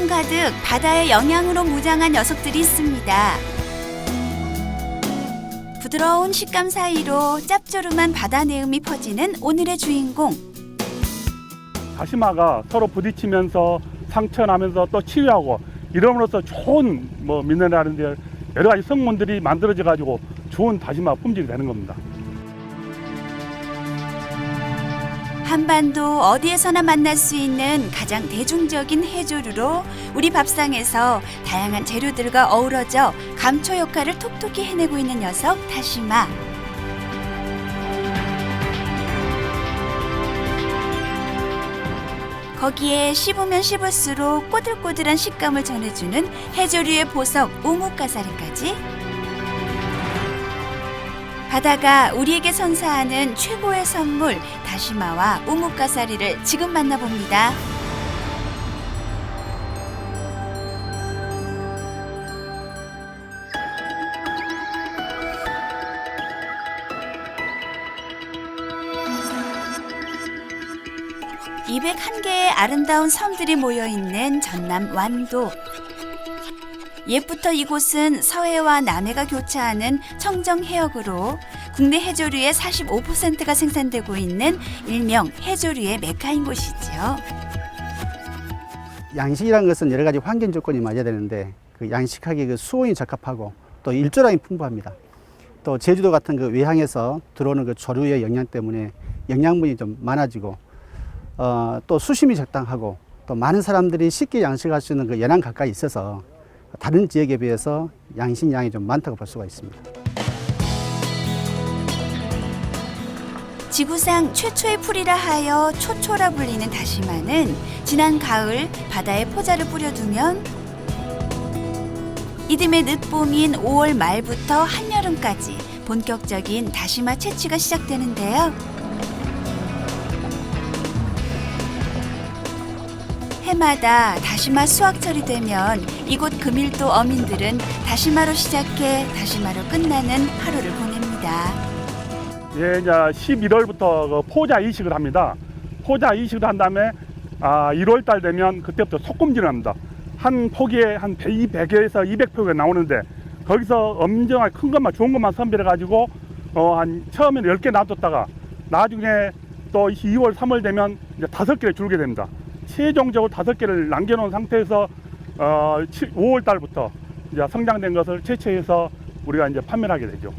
몸 가득 바다의 영양으로 무장한 녀석들이 있습니다. 부드러운 식감 사이로 짭조름한 바다 내음이 퍼지는 오늘의 주인공. 다시마가 서로 부딪히면서 상처나면서 또 치유하고 이름으로써 좋은 미네랄인데 여러 가지 성분들이 만들어져 가지고 좋은 다시마 품질이 되는 겁니다. 한반도 어디에서나 만날 수 있는 가장 대중적인 해조류로 우리 밥상에서 다양한 재료들과 어우러져 감초 역할을 톡톡히 해내고 있는 녀석 다시마. 거기에 씹으면 씹을수록 꼬들꼬들한 식감을 전해주는 해조류의 보석 우뭇가사리까지. 바다가 우리에게 선사하는 최고의 선물 다시마와 우뭇가사리를 지금 만나봅니다. (201개의) 아름다운 섬들이 모여있는 전남 완도. 옛부터 이곳은 서해와 남해가 교차하는 청정해역으로 국내 해조류의 45%가 생산되고 있는 일명 해조류의 메카인 곳이지요. 양식이라는 것은 여러 가지 환경 조건이 맞아야 되는데 그 양식하기 그 수온이 적합하고 또 일조량이 풍부합니다. 또 제주도 같은 그 외항에서 들어오는 그 조류의 영향 때문에 영양분이 좀 많아지고 또 수심이 적당하고 또 많은 사람들이 쉽게 양식할 수 있는 그 연안 가까이 있어서 다른 지역에 비해서 양식량이 좀 많다고 볼 수가 있습니다. 지구상 최초의 풀이라 하여 초초라 불리는 다시마는 지난 가을 바다에 포자를 뿌려두면 이듬해 늦봄인 5월 말부터 한여름까지 본격적인 다시마 채취가 시작되는데요. 해마다 다시마 수확철이 되면 이곳 금일도 어민들은 다시마로 시작해 다시마로 끝나는 하루를 보냅니다. 예, 이제 11월부터 그 포자 이식을 합니다. 포자 이식을 한 다음에 1월 달 되면 그때부터 소금질을 합니다. 한 포기에 한 100에서 200포기가 나오는데 거기서 엄정하게 큰 것만 좋은 것만 선별해 가지고 한 처음에는 10개 놔뒀다가 나중에 또 2월 3월 되면 이제 5개를 줄게 됩니다. 최종적으로 5개를 남겨놓은 상태에서 5월 달부터 이제 성장된 것을 채취해서 우리가 이제 판매를 하게 되죠.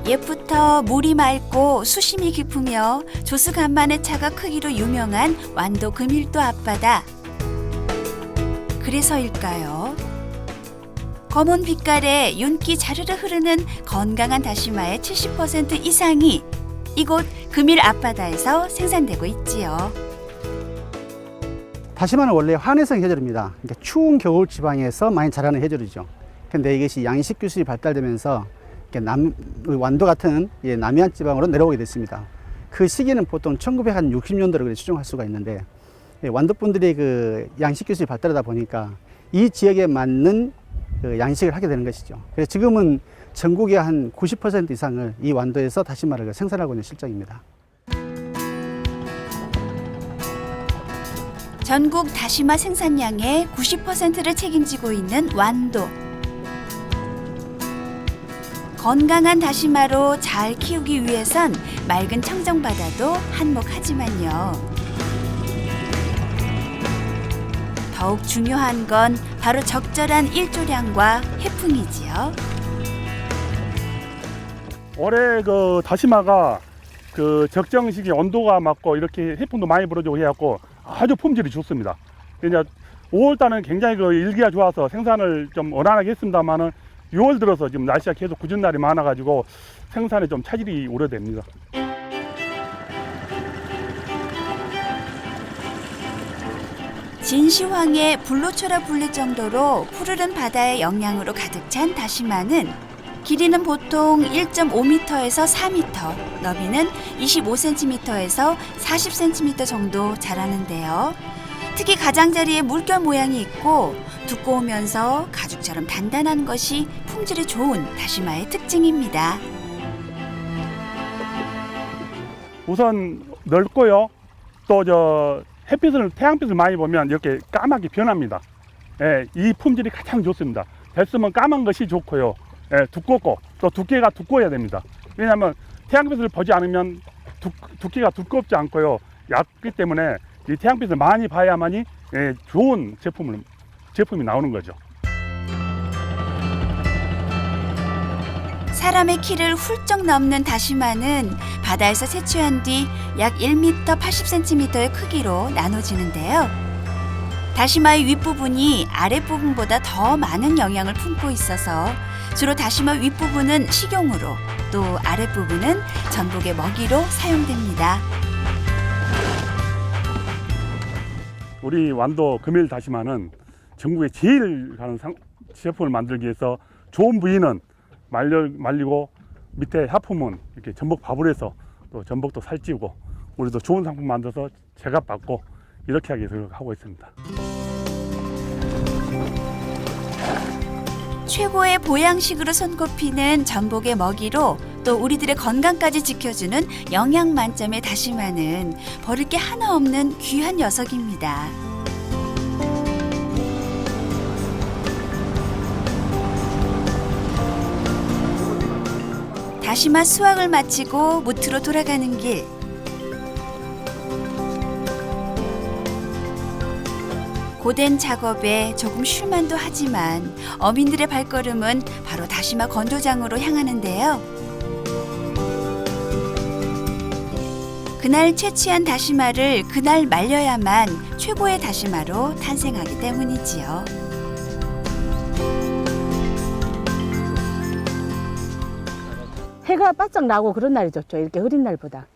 옛부터 물이 맑고 수심이 깊으며 조수간만의 차가 크기로 유명한 완도 금일도 앞바다. 그래서일까요? 검은 빛깔에 윤기 자르르 흐르는 건강한 다시마의 70% 이상이 이곳 금일 앞바다에서 생산되고 있지요. 다시마는 원래 환해성 해조류입니다. 그러니까 추운 겨울 지방에서 많이 자라는 해조류죠. 그런데 이것이 양식 기술이 발달되면서 완도 같은 남해안 지방으로 내려오게 됐습니다. 그 시기는 보통 1960년도로 추정할 수가 있는데 완도 분들이 그 양식 기술이 발달하다 보니까 이 지역에 맞는 그 양식을 하게 되는 것이죠. 그래서 지금은 전국의 한 90% 이상을 이 완도에서 다시마를 생산하고 있는 실정입니다. 전국 다시마 생산량의 90%를 책임지고 있는 완도. 건강한 다시마로 잘 키우기 위해선 맑은 청정바다도 한몫하지만요. 더욱 중요한 건 바로 적절한 일조량과 해풍이지요. 올해 그 다시마가 그 적정 시기 온도가 맞고 이렇게 해풍도 많이 불어주고 해갖고 아주 품질이 좋습니다. 이제 5월 달은 굉장히 그 일기가 좋아서 생산을 좀 원활하게 했습니다만은 6월 들어서 지금 날씨가 계속 궂은 날이 많아가지고 생산에 좀 차질이 우려됩니다. 진시황의 불로초라 불릴 정도로 푸르른 바다의 영양으로 가득 찬 다시마는 길이는 보통 1.5m에서 4m, 너비는 25cm에서 40cm 정도 자라는데요. 특히 가장자리에 물결 모양이 있고 두꺼우면서 가죽처럼 단단한 것이 품질이 좋은 다시마의 특징입니다. 우선 넓고요. 또 태양빛을 많이 보면 이렇게 까맣게 변합니다. 예, 이 품질이 가장 좋습니다. 됐으면 까만 것이 좋고요. 예, 두껍고 또 두께가 두꺼워야 됩니다. 왜냐하면 태양빛을 보지 않으면 두께가 두껍지 않고요. 얇기 때문에 이 태양빛을 많이 봐야만이 예, 좋은 제품이 나오는 거죠. 사람의 키를 훌쩍 넘는 다시마는 바다에서 채취한 뒤 약 1m 80cm의 크기로 나눠지는데요. 다시마의 윗부분이 아랫부분보다 더 많은 영양을 품고 있어서 주로 다시마 윗부분은 식용으로, 또 아랫부분은 전복의 먹이로 사용됩니다. 우리 완도 금일 다시마는 전국에 제일 가는 제품을 만들기 위해서 좋은 부위는 말리고 밑에 하품은 이렇게 전복 밥을 해서 또 전복도 살찌우고 우리도 좋은 상품 만들어서 제값받고 이렇게 하기 위해서 하고 있습니다. 최고의 보양식으로 손꼽히는 전복의 먹이로 또 우리들의 건강까지 지켜주는 영양 만점의 다시마는 버릴 게 하나 없는 귀한 녀석입니다. 다시마 수확을 마치고 무트로 돌아가는 길. 고된 작업에 조금 쉴만도 하지만 어민들의 발걸음은 바로 다시마 건조장으로 향하는데요. 그날 채취한 다시마를 그날 말려야만 최고의 다시마로 탄생하기 때문이지요. 해가 바짝 나고 그런 날이 좋죠. 이렇게 흐린 날보다.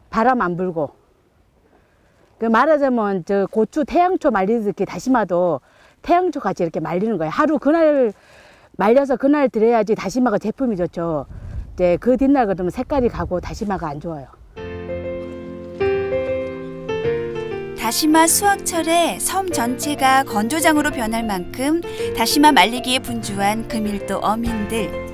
바람 안 불고. 말하자면 저 고추 태양초 말리듯이 이렇게 다시마도 태양초 같이 이렇게 말리는 거예요. 하루 그날 말려서 그날 드려야지 다시마가 제품이 좋죠. 이제 그 뒷날 그러면 색깔이 가고 다시마가 안 좋아요. 다시마 수확철에 섬 전체가 건조장으로 변할 만큼 다시마 말리기에 분주한 금일도 어민들.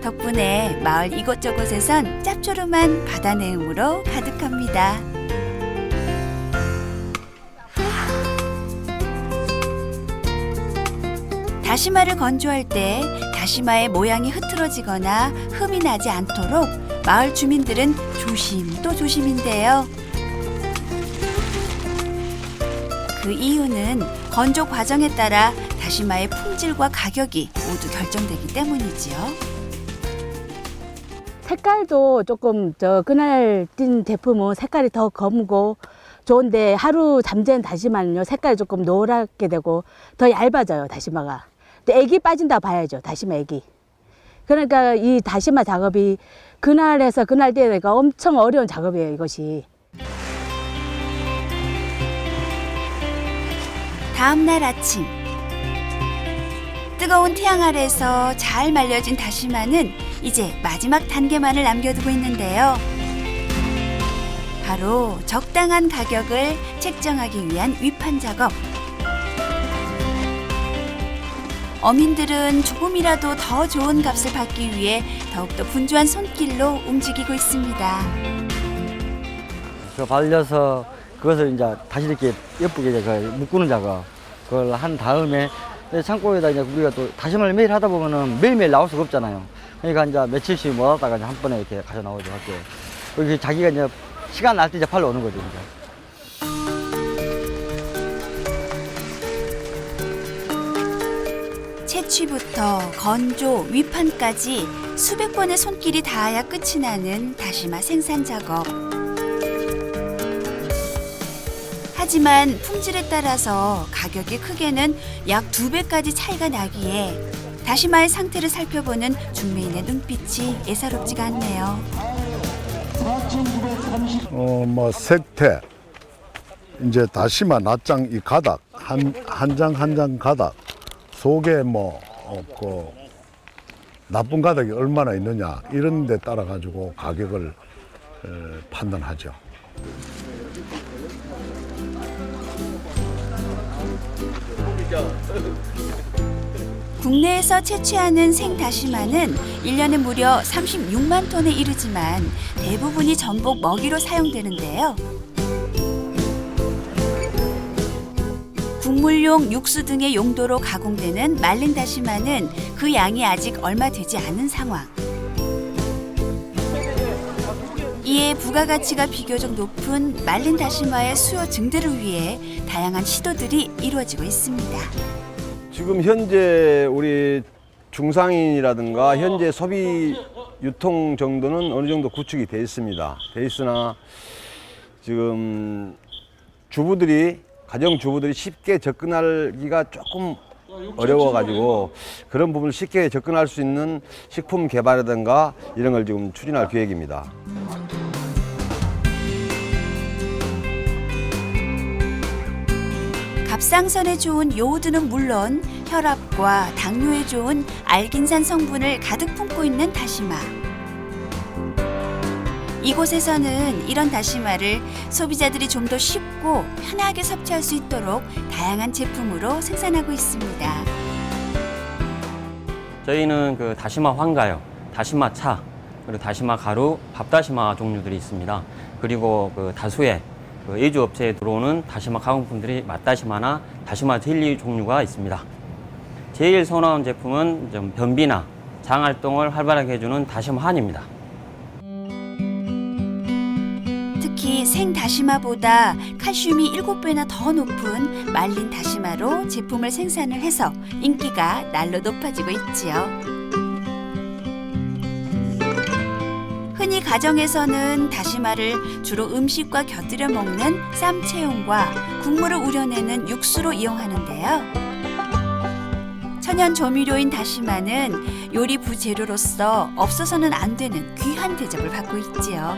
덕분에 마을 이곳저곳에선 짭조름한 바다 내음으로 가득합니다. 다시마를 건조할 때 다시마의 모양이 흐트러지거나 흠이 나지 않도록 마을 주민들은 조심 또 조심인데요. 그 이유는 건조 과정에 따라 다시마의 품질과 가격이 모두 결정되기 때문이지요. 색깔도 조금 그날 띈 제품은 색깔이 더 검고 좋은데 하루 잠재운 다시마는요 색깔이 조금 노랗게 되고 더 얇아져요 다시마가. 근데 액이 빠진다 봐야죠 다시마 액이. 그러니까 이 다시마 작업이 그날에서 그날 떼니까 엄청 어려운 작업이에요 이것이. 다음 날 아침 뜨거운 태양 아래서 잘 말려진 다시마는 이제 마지막 단계만을 남겨두고 있는데요. 바로 적당한 가격을 책정하기 위한 위판 작업. 어민들은 조금이라도 더 좋은 값을 받기 위해 더욱더 분주한 손길로 움직이고 있습니다. 그 발려서 그것을 이제 다시 이렇게 예쁘게 이제 묶는 작업 그걸 한 다음에 창고에다 이제 우리가 또 다시마를 매일 하다 보면은 매일매일 나올 수가 없잖아요. 그러니까 이제 며칠씩 모았다가 이제 한 번에 이렇게 가져 나오죠 학교에. 그리고 자기가 이제 시간 날 때 이제 팔러 오는 거죠 이제. 채취부터 건조, 위판까지 수백 번의 손길이 닿아야 끝이 나는 다시마 생산 작업. 하지만 품질에 따라서 가격이 크게는 약 2배까지 차이가 나기에 다시마의 상태를 살펴보는 중매인의 눈빛이 예사롭지가 않네요. 색태, 이제 다시마 낱장 이 가닥 한 장 한 장 가닥 속에 그 나쁜 가닥이 얼마나 있느냐 이런 데 따라 가지고 가격을 판단하죠. 국내에서 채취하는 생다시마는 1년에 무려 36만 톤에 이르지만 대부분이 전복 먹이로 사용되는데요. 국물용 육수 등의 용도로 가공되는 말린 다시마는 그 양이 아직 얼마 되지 않은 상황. 이에 부가가치가 비교적 높은 말린 다시마의 수요 증대를 위해 다양한 시도들이 이루어지고 있습니다. 지금 현재 우리 중상인이라든가 현재 소비 유통 정도는 어느 정도 구축이 돼 있습니다. 돼 있으나 지금 가정주부들이 쉽게 접근하기가 조금 어려워가지고 그런 부분을 쉽게 접근할 수 있는 식품 개발이라든가 이런 걸 지금 추진할 계획입니다. 갑상선에 좋은 요오드는 물론 혈압과 당뇨에 좋은 알긴산 성분을 가득 품고 있는 다시마. 이곳에서는 이런 다시마를 소비자들이 좀 더 쉽고 편하게 섭취할 수 있도록 다양한 제품으로 생산하고 있습니다. 저희는 그 다시마 황가요, 다시마 차, 그리고 다시마 가루, 밥다시마 종류들이 있습니다. 그리고 그 다수의 그 예주 업체에 들어오는 다시마 가공품들이 맛다시마나 다시마 젤리 종류가 있습니다. 제일 선호하는 제품은 좀 변비나 장 활동을 활발하게 해주는 다시마 한입니다. 특히 생다시마보다 칼슘이 7배나 더 높은 말린 다시마로 제품을 생산을 해서 인기가 날로 높아지고 있지요. 흔히 가정에서는 다시마를 주로 음식과 곁들여 먹는 쌈채용과 국물을 우려내는 육수로 이용하는데요. 천연 조미료인 다시마는 요리 부재료로서 없어서는 안 되는 귀한 대접을 받고 있지요.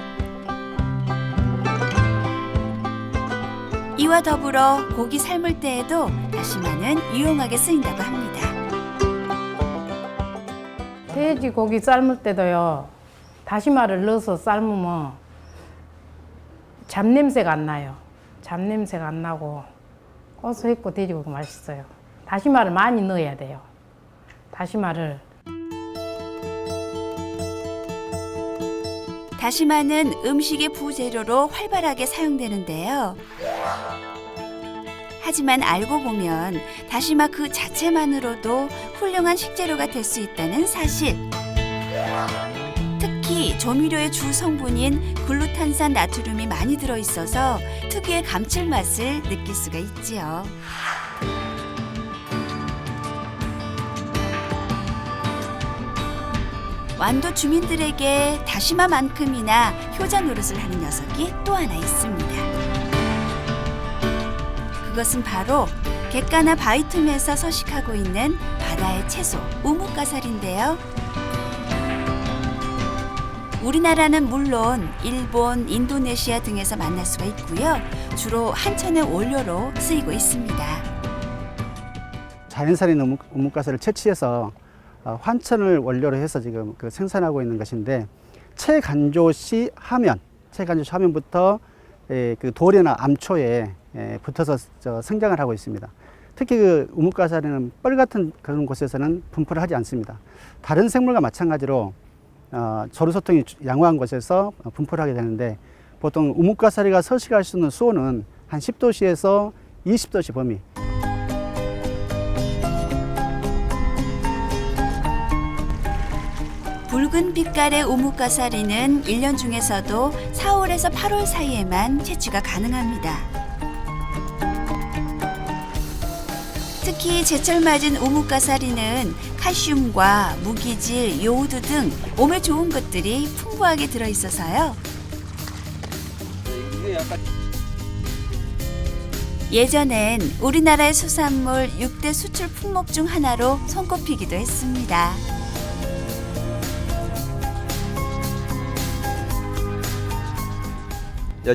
이와 더불어 고기 삶을 때에도 다시마는 유용하게 쓰인다고 합니다. 돼지고기 삶을 때도요, 다시마를 넣어서 삶으면 잡냄새가 안 나요. 잡냄새가 안 나고 고소했고 돼지고기 맛있어요. 다시마를 많이 넣어야 돼요. 다시마를. 다시마는 음식의 부재료로 활발하게 사용되는데요. 하지만 알고 보면 다시마 그 자체만으로도 훌륭한 식재료가 될 수 있다는 사실. 특히 조미료의 주 성분인 글루탄산 나트륨이 많이 들어있어서 특유의 감칠맛을 느낄 수가 있지요. 완도 주민들에게 다시마만큼이나 효자 노릇을 하는 녀석이 또 하나 있습니다. 그것은 바로 갯가나 바위 틈에서 서식하고 있는 바다의 채소 우뭇가사리인데요. 우리나라는 물론 일본, 인도네시아 등에서 만날 수가 있고요. 주로 한천의 원료로 쓰이고 있습니다. 자연산인 우뭇가사를 채취해서 환천을 원료로 해서 지금 그 생산하고 있는 것인데 체간조시 하면부터 그 돌이나 암초에 붙어서 성장을 하고 있습니다. 특히 그 우뭇가사리는 뻘 같은 그런 곳에서는 분포를 하지 않습니다. 다른 생물과 마찬가지로 조류소통이 양호한 곳에서 분포를 하게 되는데 보통 우뭇가사리가 서식할 수 있는 수온은 한 10도씨에서 20도씨 범위. 붉은 빛깔의 우뭇가사리는 1년 중에서도 4월에서 8월 사이에만 채취가 가능합니다. 특히 제철 맞은 우뭇가사리는 칼슘과 무기질, 요오드 등 몸에 좋은 것들이 풍부하게 들어있어서요. 예전엔 우리나라의 수산물 6대 수출 품목 중 하나로 손꼽히기도 했습니다.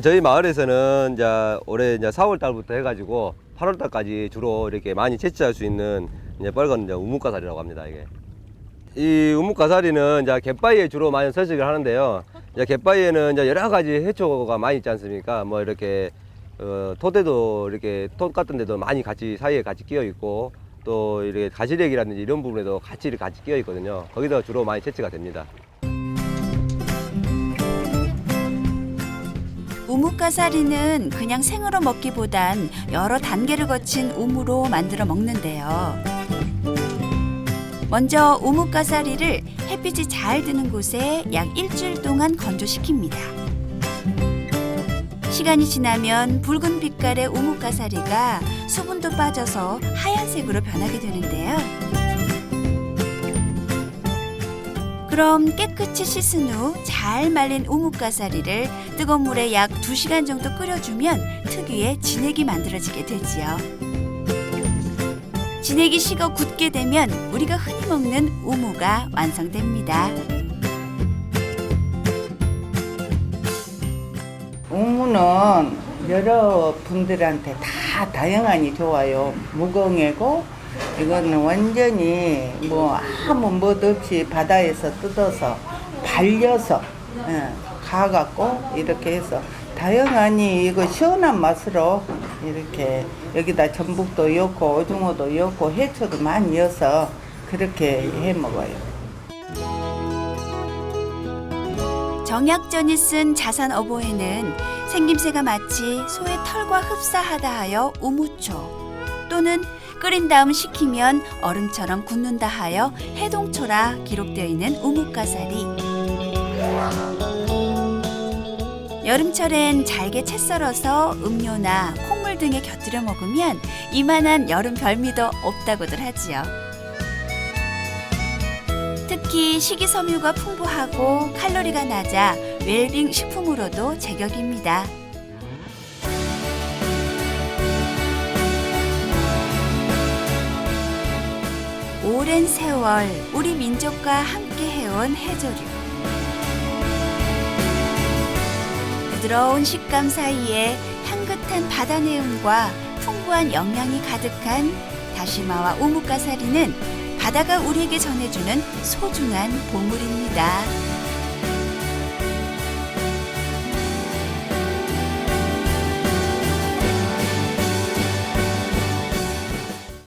저희 마을에서는 이제 올해 이제 4월 달부터 해가지고 8월 달까지 주로 이렇게 많이 채취할 수 있는 이제 빨간 이제 우뭇가사리라고 합니다. 이게 이 우뭇가사리는 이제 갯바위에 주로 많이 서식을 하는데요. 이제 갯바위에는 이제 여러 가지 해초가 많이 있지 않습니까? 뭐 이렇게 토대도 이렇게 톱 같은 데도 많이 같이 사이에 같이 끼어 있고 또 이렇게 가지력이라든지 이런 부분에도 같이 끼어 있거든요. 거기서 주로 많이 채취가 됩니다. 우뭇가사리는 그냥 생으로 먹기보단 여러 단계를 거친 우무로 만들어 먹는데요. 먼저 우뭇가사리를 햇빛이 잘 드는 곳에 약 일주일 동안 건조시킵니다. 시간이 지나면 붉은 빛깔의 우뭇가사리가 수분도 빠져서 하얀색으로 변하게 되는데요. 그럼 깨끗이 씻은 후 잘 말린 우뭇가사리를 뜨거운 물에 약 2시간 정도 끓여주면 특유의 진액이 만들어지게 되지요. 진액이 식어 굳게 되면 우리가 흔히 먹는 우무가 완성됩니다. 우무는 여러 분들한테 다 다양하니 좋아요. 무공예고 이거는 완전히 뭐 아무 멋 없이 바다에서 뜯어서 발려서 가갖고 이렇게 해서 다양하니 이거 시원한 맛으로 이렇게 여기다 전복도 넣고 오징어도 넣고 해초도 많이 넣어서 그렇게 해 먹어요. 정약전이 쓴 자산 어보에는 생김새가 마치 소의 털과 흡사하다 하여 우무초 또는 끓인 다음 식히면 얼음처럼 굳는다 하여 해동초라 기록되어 있는 우뭇가사리. 여름철엔 잘게 채 썰어서 음료나 콩물 등에 곁들여 먹으면 이만한 여름 별미도 없다고들 하지요. 특히 식이섬유가 풍부하고 칼로리가 낮아 웰빙 식품으로도 제격입니다. 오랜 세월 우리 민족과 함께 해온 해조류. 부드러운 식감 사이에 향긋한 바다 내음과 풍부한 영양이 가득한 다시마와 우뭇가사리는 바다가 우리에게 전해주는 소중한 보물입니다.